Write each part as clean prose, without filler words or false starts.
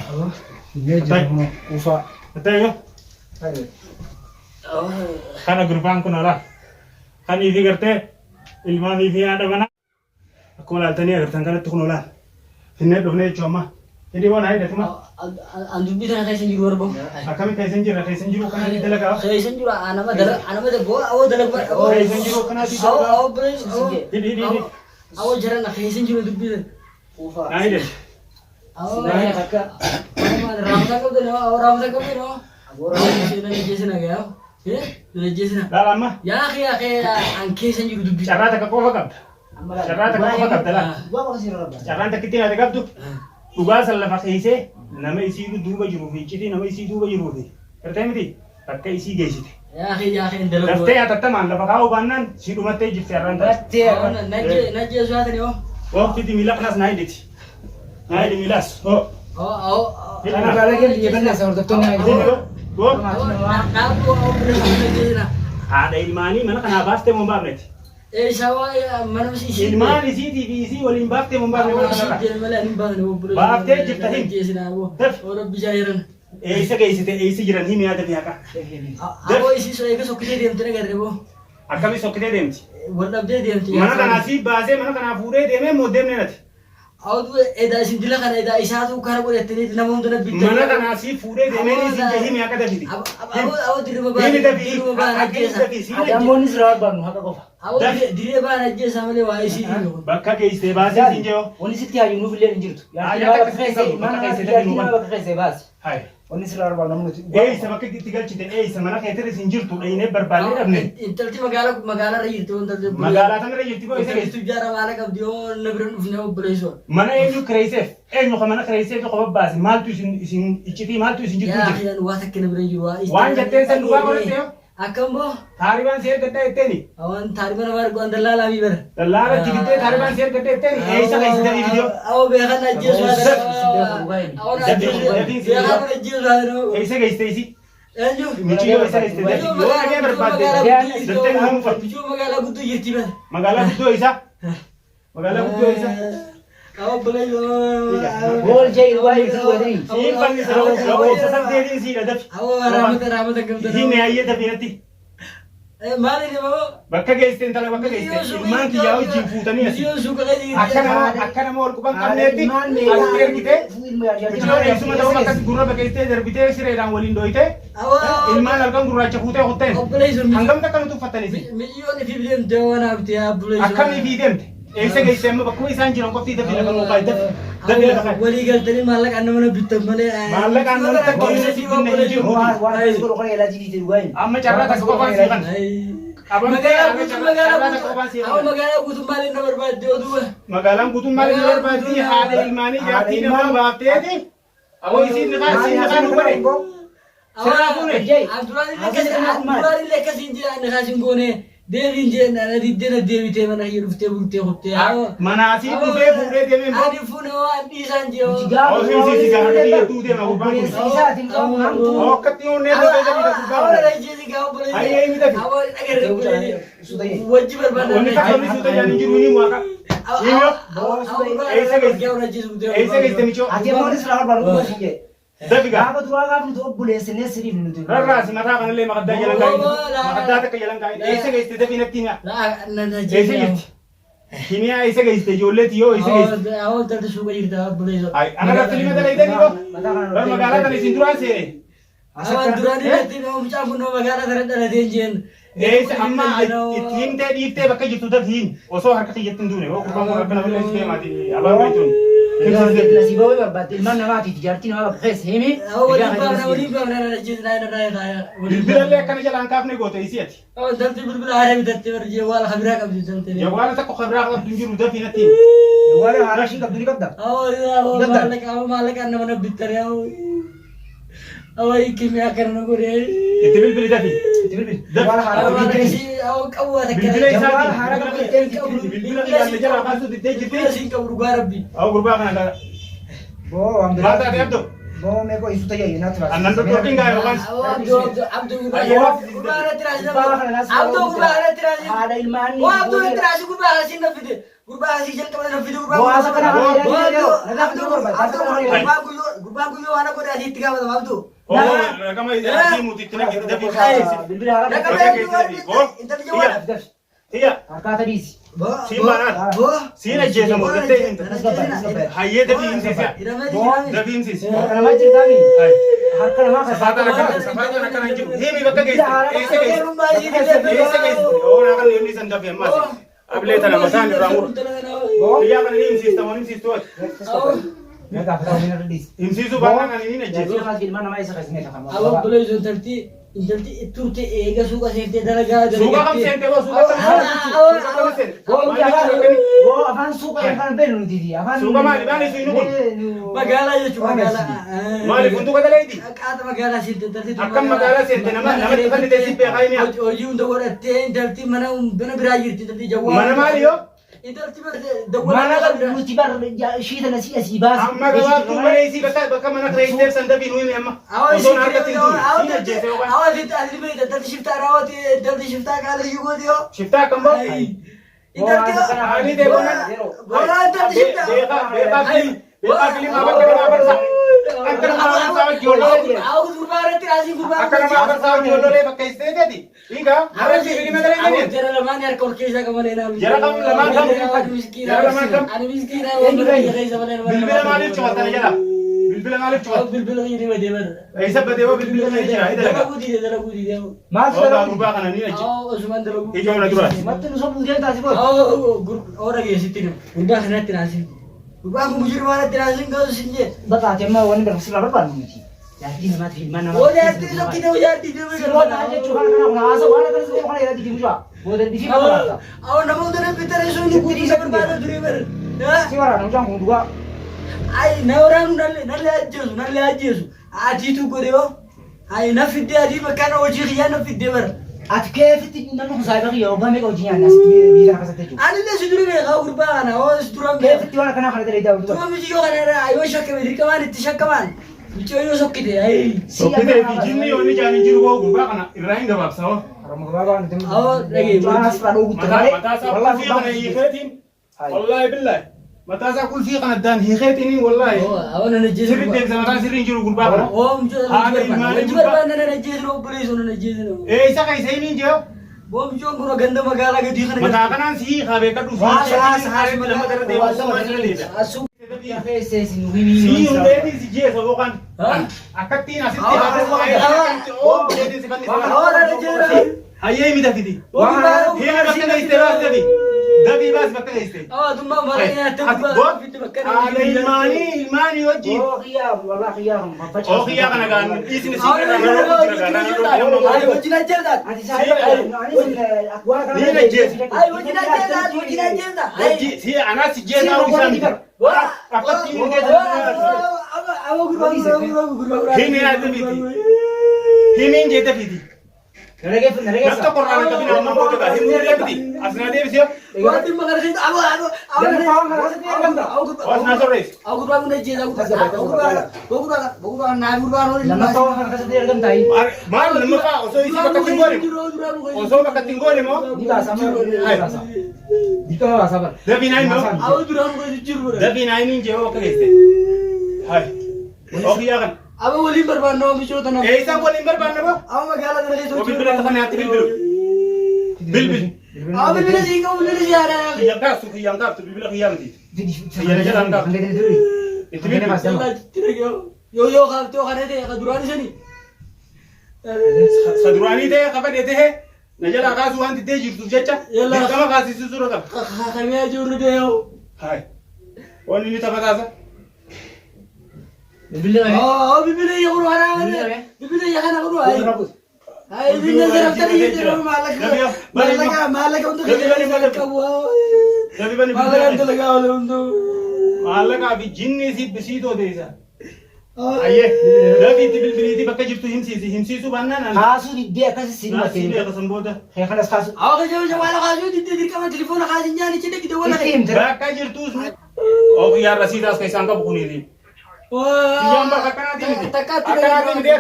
Ngeje ufa. Tayo. Kana gurbaan kun ala. Kan ifi garte ilmaan ifi ada mana. Akkuma laaltanii agartan kanatti kun olaan. Finne dhufnee jechuudha. Hidhii waan haidhatu ma. Andubbi sana keessa jiru arbo. Akkami keessa jiru kana di dalagaa. Keessa jiru anama dalagu awwa dalagu. Keessa jiru kana di dalagaa. Awwa bres. Hidhii. Awwa jaran keessa jiru dubbi. Ufa. Haidhe. Awwa kakak. Ramza kau tu no, Ramza kau tu no. Jesi na gaya. Jesi na. Dah lama. Ya angke sen juga duduk. Cara tak kau fakap. Cara tak kau fakap dah. Gua apa sih Ramza? Cara tak kita ada kap tu. Tugas salah pakai isi. Nama isi itu dua juru fi. Jadi nama isi dua juru fi. Kerja mesti. Pakai isi gaya sih. Ya dalam. Daftar ya tetap mana. Lepas kau banan. Si rumah teh jadi sekarang. Naji suatu ni oh. Oh kita milak nas naik dit. Naik di milas. Oh. Ana lagi dia benar saya betul ni. Ada ilmani mana kena baste membabnet. Sawa mana masih ilmani si TV wal imbaste membabnet mana. Baste jiptahin. Orang bijaran. Isa jiran himi ada ni aka. Aku isi soalnya ke sokite diam tu negara bo. Akami sokite diam. Warna dia diam. Mana kena si base mana kena pure deme modem ne nati. Aku tu sindila kan isa tu cara boleh teri nama untuk nak bitter. Mana kan si pure deme ni si jahi me aka dah bidi. Aku di rumah ini dah bidi. Ada monis rawat bang, apa kau? Aku di rumah aja sama le wah isi ni. Bakka ke iste base sinjo. Monis itu yang nu beli injil tu. Yang tak kese mana kese dah nu mana kese bas. Hai. Monis rawat bang namun tu. Sama ke tinggal cite sama nak kete sinjil tu ini berbalik abne. Intelti magala raya tu intelti. Magala tang raya tu ko itu jara mana kau dia nebren ufne bereso. Mana yang kreisef? Yang mana kreisef ko bas mal tu sin iciti mal tu sinjil tu. Ya yang wasa kena beren jua. Wan jatte san duga ko teo. Akam bo. Thariban share करते इतने नहीं अवन थारीबन हमारे को अंदर लाला भी बर लाला जितने थारिban share करते इतने नहीं ऐसा कैसे तेरी वीडियो आओ बेहद नज्जे स्वादर आओ नज्जे स्वादर ऐसे कैसे ऐसी एंजो मिचियो ऐसा कैसे तेरी लोग क्या बर्बाद है जत्ते हम पर मिचियो मगाला गुद्दू यती बे मगाला गुद्दू ऐसा आओ बोले बोल जय रुआई तू नहीं ये बंदी सरो सब दे दी सी रदफ आओ रामत कम ही में आइए तभी नती मारे ने बाबू बक्का के इस्तेन तला बक्का के इस्तेन ईमान की जाओ जी फूटनी है जियो सुका के अक्का ना और कुपन करने थी आज तेरे किते बिचो ऐसे में तो बक्का गुर्रा बक्का इस्तेन जर बिते सिरे राम वलिन दोइते ईमान लड़का गुर्रा चफूते होते हैं हंगम तक कनु तो पता नहीं सी मिलियन फिल्म देवाना बिया बुले अक्का में वीडियो ऐसे कैसे हम बक्का इसान जिरों को तीते फिल्म को पाइते दबी लगा वली गलती मालक अन्ना मने बित्त मने मालक अन्ना तक कैसे सीधे नहीं जी हो वाला इसको रोकने इलाज की जरूरत है अब मैं चल रहा था को पास सीवन अब magala gutum mali nomor bad do dua magala gutum mali nomor bad di hada ilmani jati nama baapte di अब इसी निकाल ऊपर है सरा पुने abdullah lekas inji nakasin gone devi inji na ridena devi te mana yurufte burte hotte manasi tufe pure de में adi funo adi sanjo और फिर से गाड़ी की तू दे मैं ऊपर सीसा दिन का हम तू और कत्तियों ने तो जब तक और रही जी गांव बोले अरे ये भी तो और अगर सुधाई वज्जी बर्बाद उन्हें का कमी सुधा जाने की रूही हुआ का ये ऐसे कैसे मिचो आते Monis rawat bang lu sih दबिगा apa tu agak tu boleh seni seri ni tu ररा सिमरा kan ले मकद्दा jalan kaki मकद्दा तक jalan kaki ऐसे कैसे दबी नती ना ऐसे कैसे किनिया ऐसे कैसे जोले थियो ऐसे कैसे awal tadi suka cerita boleh so आई अगर फिल्म में तो नहीं देखो पर मगाला तो सिंदूरा से awal durani nanti mau bicara bunuh magala terus denjen ऐसे अम्मा थीम ते दीते बक्का जितु द थीम ओसो हरकत यतिन दूने वो कुपा मोर कना बिले इसके माती अब बैठून nasiba we berbati mana mati tijarti nama khas hemi awal iba na rajin na बिल्बिल ले कने जलान का अपने गोते इसी अच्छी awal tadi bilbil hari bitati berje wal khabira kam jante ya wala tak khabra ka tunjir udah fina tim wala harashi kabduli kabda awal malak anna mana bitar ya awal kimia karena gore itu bilbil tadi wala harashi awal kawa bilbil isa wala harashi bilbil le jala ka su dite jite sin kabur garabi aw gurba kana da bo ambil mata de abdo bo me ko isu taya ina tu annan to talking ga ro kan abdu gurba tiraj ada ilman abdu gurba tiraj sin na fide Gurbaa asii jalqaba na fidu gurbaa. Bu'aa kana Gurbaa guyyoo waan godhe asii itti gaafata maaltu. Kama asii mutiitti na gidduu dabii. bilbila haala Iya. akkaataa dhiisi. Si mana. Si na jeesa mootee. Hayyee dabii himsiisa. Dabii himsiisa. Kana maal jirtaami? Harka namaa kan Safaatan akkana jiru. Himi bakka geesse. Eessa geesse? Eessa geesse? Oona kan inni san dabii ammas. Abilee tana mataan irraa muru. Biyyaa kana ni himsiista moo himsiistu ati? Himsiisuu baannaan ani ni na jeesa. Ilmaan namaa isa kasnee kafama. Awwa bulee ijoon intalti turte eega suuqa seentee dalagaa Suuqa kam seente boo suuqa kam seente? Boo afaan suuqa kan beenu nuti afaan Suuqa maali maali suinu kun? magaalaa jechuun magaalaa. Maali funtuuqa daleeti? Qaata magaalaa seente intalti. Akkam magaalaa seente namatti kan ta'e sibbee haa himi. Hojii hunda godhattee intalti mana biraa jirti intalti jawwaa. Mana maali yoo? Intalti mana kan nuti bar shiita nasi asii baas. Amma gabaabtuu mana isii bakka mana kireessiteef san dabii nuyi amma. Osoo na harkatti hin tuune. Siin ajjeese yoo kan. Asli bari intalti shiftaa raawwate intalti shiftaa kaala yugooti yoo. Shiftaa akkam boo? Intalti Ani deebona. Boona intalti shiftaa. Beekaa filimaa bakka namaa barsaa. Akka namaa barsaa ijoollee. Awwa gurbaa irratti asii gurbaa. Akka namaa barsaa ijoollee bakka istee gadi. Hiika harratti filima galee gadi. Jara lamaan harka ol keessaa qabalee naa. Jara kam lamaan kam? Jara lamaan kam? Ani miskiina waan bira keessa balee. Bilbila maaliif cufattana jala? Bilbila maaliif cufatta? Bilbila hidhii badee bara. Eessa badee boo bilbila kana jira? Dalaguu diidee. Maal Odaa gurbaa kana ni achi. Osumaan dalaguu. Ijoollee na duraati. Matti nu sobu jeen taasi boo. Oora geessitti nu. Gurbaa kanatti naasii. Gurbaan kun mujirmaa natti naasii gahu sinjee. Bataate amma wanni barbaachisa lafa barbaadu nuti. Yaadii namaati ilmaan namaa. Odaa yaatti sokkite yaatti deemee Siroota jechuun kana kana haasa waan akka sibiila kana yaadii diimu jira. Booda diifi kana. Awwa namoota na bitare sun ni guutii barbaada ture bara. Si waraana mucaan kun dhugaa. Ai na waraanu nalle ajjeesu. Atiitu godhe yoo. Ai na fidde adii bakka na hojii xiyyaa na fidde bara. Ati keefitti namni kun saayibaa kiyya obbaa meeqa hojii nyaanna biyya kana keessatti jechuudha. Ani illee si dura beekaa gurbaa kana oo si dura beekaa. Keefitti waan akkanaa kana ta'e daawwitu. Tuma miti yoo kana irraa yoo shakkame dirqamaan itti shakkamaan. Michoo yoo sokkite ai. Sokkitee fi jinni yoo inni jaanii jiru boo gurbaa kana irraa hin gabaabsa hoo. Harama gabaabaa nuti. Awwa dhagee. Waan asirraa dhoogutti malee. Mataasaa kulfii kana hiikeetiin. Wallaahi billaahi. Mataasaa kulfii kana addaan hiikeetiin wallaahi. Awwa nana jeesu. Sirriitti eegsa mataa sirriin jiru gurbaa kana. Oo michoo nana jeesu obboleessu nana jeesu. Isa ka isa himiin jeo. Boomjoon kun ganda magaalaa gadii kana. Mataa kanaan sii kaabee kadhu fi haala lama gara deemaa uumaa jira deebi'a. Sii hundeetiin si jeesa yookaan akkattiin asitti hayyee mita fiti. Hima bakka geessee baas dabi. Dabii baas bakka geessee. Dummaa mara nyaata haala ilmaanii wajjin. Ooqiyyaa kana gaan dhiisni sii irraa gara wajjin ajjeesaat. Nina jeesa. Wajjin ajjeesaat. Si anaa si jeesaa isaa miti. Akkattiin hin Himi yaa dabiti. Himiin jee dabiti. Nafta qorraan akka bina amma booda gaa himuu dabiti. Asnaa deebisee. Wanti magariisa Asnaa sorrees. Maal lammaffaa osoo isii bakka ittiin goone. Osoo bakka ittiin goone moo. Dabii naa himoo. Dabii naa himiin jee bakka geesse. Hai. Ooqiyyaa kana. Aba waliin barbaannoo michoota nama. Isaan waliin barbaanna boo. Aba magaalaa kana keessa hojii. Bilbila kana nyaatti bilbilu. Bilbil. Aba bilbila siin qabu bilbila si haadha. Kiyyaan kaaftu bilbila kiyyaa miti. Kiyyaan jalaan kaaftu. Itti bilbilu. Yoo kaaftee kana ta'e ka duraan isanii. Sa duraanii ta'e ka fedhe ta'e na jalaa kaasuu waan diddee jirtuuf jecha dirqama kaasisuu suura qaba. Kamee jirru dee'oo. Hai. Wanni ni taphataasa. Bibila ya kuru haram. Bibila ya kana kuru ay. Ay bibila zaraf tadi itu malaka untuk malaka wow. Malaka untuk lagi awal untuk. Malaka abis jinni si besi to desa. Ayye. Tapi bibili bakka jirtu himsi su banna nan. Kasu di dia kasih sini mati. Dia kesemboda. Kayak kana kasu. Awak jauh wala kasu di dia kamu telefon kasihnya ni cedek kita wala. Bakka jirtu. Oh ya rasidas kayak sangka buku ini. Kiyyaan bakka akkanaatiin miti. Akkanaatiin miti.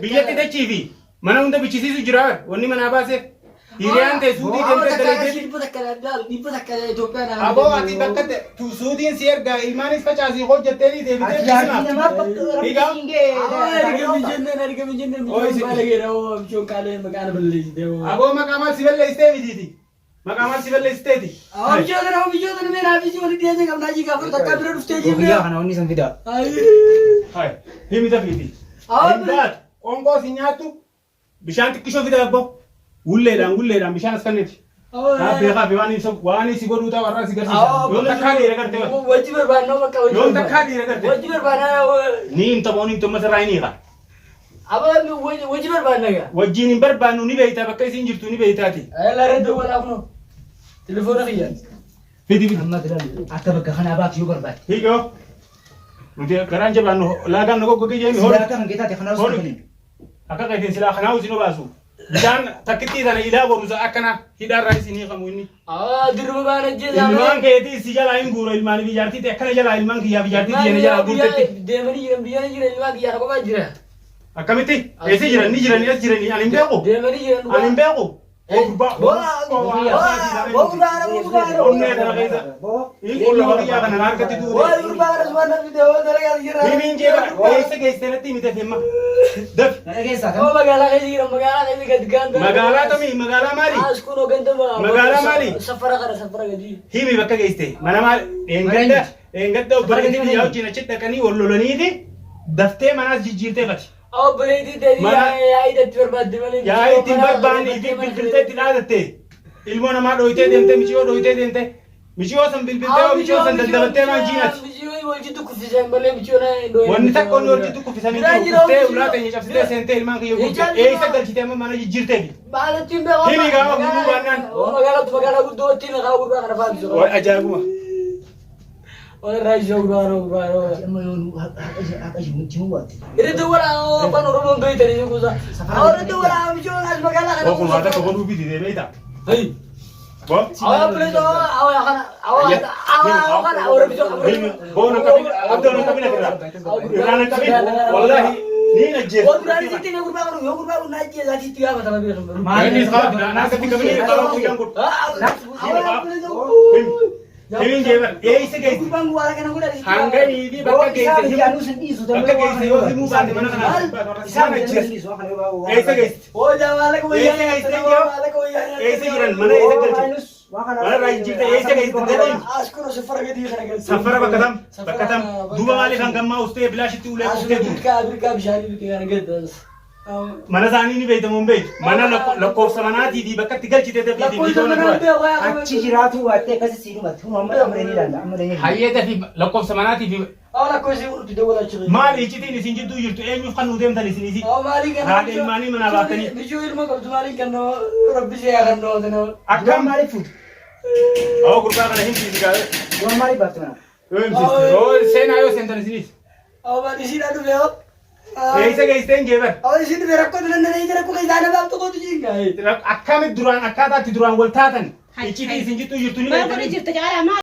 Biyyatti dachiifi mana hunda bichisiisu jira. Wanni manaa baase. Hiriyaan ta'e suutii deemtee dalageeti. Dhibba takka Itoophiyaan. Aboo ati bakka suutiin si erga ilmaanis facaasii hojjettee ni deebitee Ati nama Higa? Argami jennee baala geera bishoon qaalee maqaan balleessite. Aboo maqaa maal si balleessitee mitiiti? Maqaa maal si balleessiteeti? Bishoota namee naafisi walitti dhiyeessee qabnaa jigaa furu takka bira dhuftee Guyyaa jirre. kana wanni san fidaa. Hai, himita fiiti. Hindaat, qoonqoo si nyaattu bishaan xiqqishoo fida abbo. Gulleedhaan bishaan as kanneeti. Beekaa fi waan si godhuu ta'a warraa si garsiisa. Yoon takkaa dhiira garte bara. Wajji barbaannoo bakka wajji. Yoon takkaa dhiira garte. Wajji barbaannaa. Ni himta masarraa hin hiika. Wajji barbaannaa. Wajjin hin barbaannu ni beeytaa bakka isin jirtu ni beeytaati. Laaree dawwalaaf noo. Telefoona kiyyaan. Fidi. Amma fidan akka bakka kanaa baatu yoo barbaade. Hiikoo. Nuti karaan jabaannu laagaan nu goggogee jennu Silaa akka kan keetaate kanaa osoo hin akka qayytiin silaa kanaa isin obaasu. Bishaan takkittii sana ilaa borusa akkana hidhaarraa isin hiikamu inni. Dirma baana jeesaa. Ilmaan keetii si jalaa hin guuro ilmaan bijaartiitti akkana jalaa ilmaan kiyyaa bijaartiitti jenne jalaa guurtetti. Deemanii jiran biyyaan jiran ilmaan kiyyaa kophaa jira. Akkamitti? Eessa jiran ni jiranii as jiranii ani hin beeku. Deemanii jiran. Ani hin beeku. Onnee kana keessa. Ilma kiyyaa kana harkatti duudee. Himiin jeeba eessa geessisanatti himite femma. Dafi. Nana keessaa kan. Magaalaa keessa jiran magaalaa keessa gadi gaanta. Magaalaa tamii magaalaa maali? Kun hoogantama. Magaalaa maali? Safara kana safara gadi. Himi bakka geessite mana maali? Eengadda obboleettii biyyaa wajjin achi dhaqanii wal lolaniiti daftee manaas jijjiirtee fati. Obboleettii ta'ee yaa itti barbaadde malee. Yaa ittiin barbaanne itti bilbiltee itti dhaadatte. Ilmoo namaa dhoyitee deemte michiyoo dhoyitee deemte. Michiyoo san bilbiltee michiyoo san daldalattee maan jiinati. Michiyoo wajjin tukkufisan malee michiyoo na dhoyitee. Wanni takka inni wajjin tukkufisanii tukkustee ulaa ta'e cabsitee seentee ilmaan kiyya guddee eessa galchitee amma mana jijjiirteefi. Maalattiin beekaa. Himi gaafa gudduu baannaan. Magaalaa guddoo ittiin nagaa gurraa kana faamsisu. Ajaa'ibuma. Raajii gurraa. Amma yoo haqa ishee mutti hubatte. Irratti walaa afaan Oromoon beeytanii kuusa. Irratti walaa michiyoo as magaalaa kana. Kun haata tokko duubii didee beeyta. Hei. Bon. Awaa bineeto awaa kana awaa bineeto. Boona kabi abdoon kabi na kira. Iraan kabi wallahi ni najjees. Waan sitti na gurbaa kanu yoo gurbaa na ajjees ati itti gaafata ma beekan. Maali isaa na kabi kabi ni kabi kuyan kun. Himiin jeeban eessa geessi. Gurbaan guwaara kana godhani. Hanga niitii bakka geessi. Bakka geessi yoo himuu baate mana kana. Isaan ajjees. Eessa geessi. Eessa jiran mana eessa galchi. Mana raajjifte eessa geessi dadhabi. Askuro safara gadi kana galchi. Safara bakka tam duuba maaliif hangammaa ustee bilaashitti ulee kuftee duuba. Birkaa bishaanii biqee kana gaddaas. Mana isaanii ni beeytamu hin beeytu. Mana lakkoofsa manaatii fi bakka itti galchitee dafiitii bitoona dura. Achi jiraatu waattee akkasii siinumatti. Kun amma amaranii ilaalla. Amaranii. Hayyeeta fi lakkoofsa manaatii fi Lakkoofsi urti dawwalaa jiru. maali iccitiin isin jidduu jirtu eenyuuf kan nu deemtan isinisi. Maali kan. Haadha ilmaanii manaa baatanii. Bijuu ilma qabdu maali kan rabbisee yaa kan dhootan. Akkam maaliif fuutu? Gurbaa kana himsiisi gaa'e. Waan maaliif baaftu mana? Yoo himsiisi. Seenaa yoo seentan isinis. Maali isiidhaa dhufee hoo. Eessa geessteen jeeban. Isin dhufee rakkoo dandanii jira kuka isaanii baaftu kootu jiingaa. Akkamitti duraan akkaataatti duraan wal taatan. Iccitii isin jidduu jirtu ni beeytanii.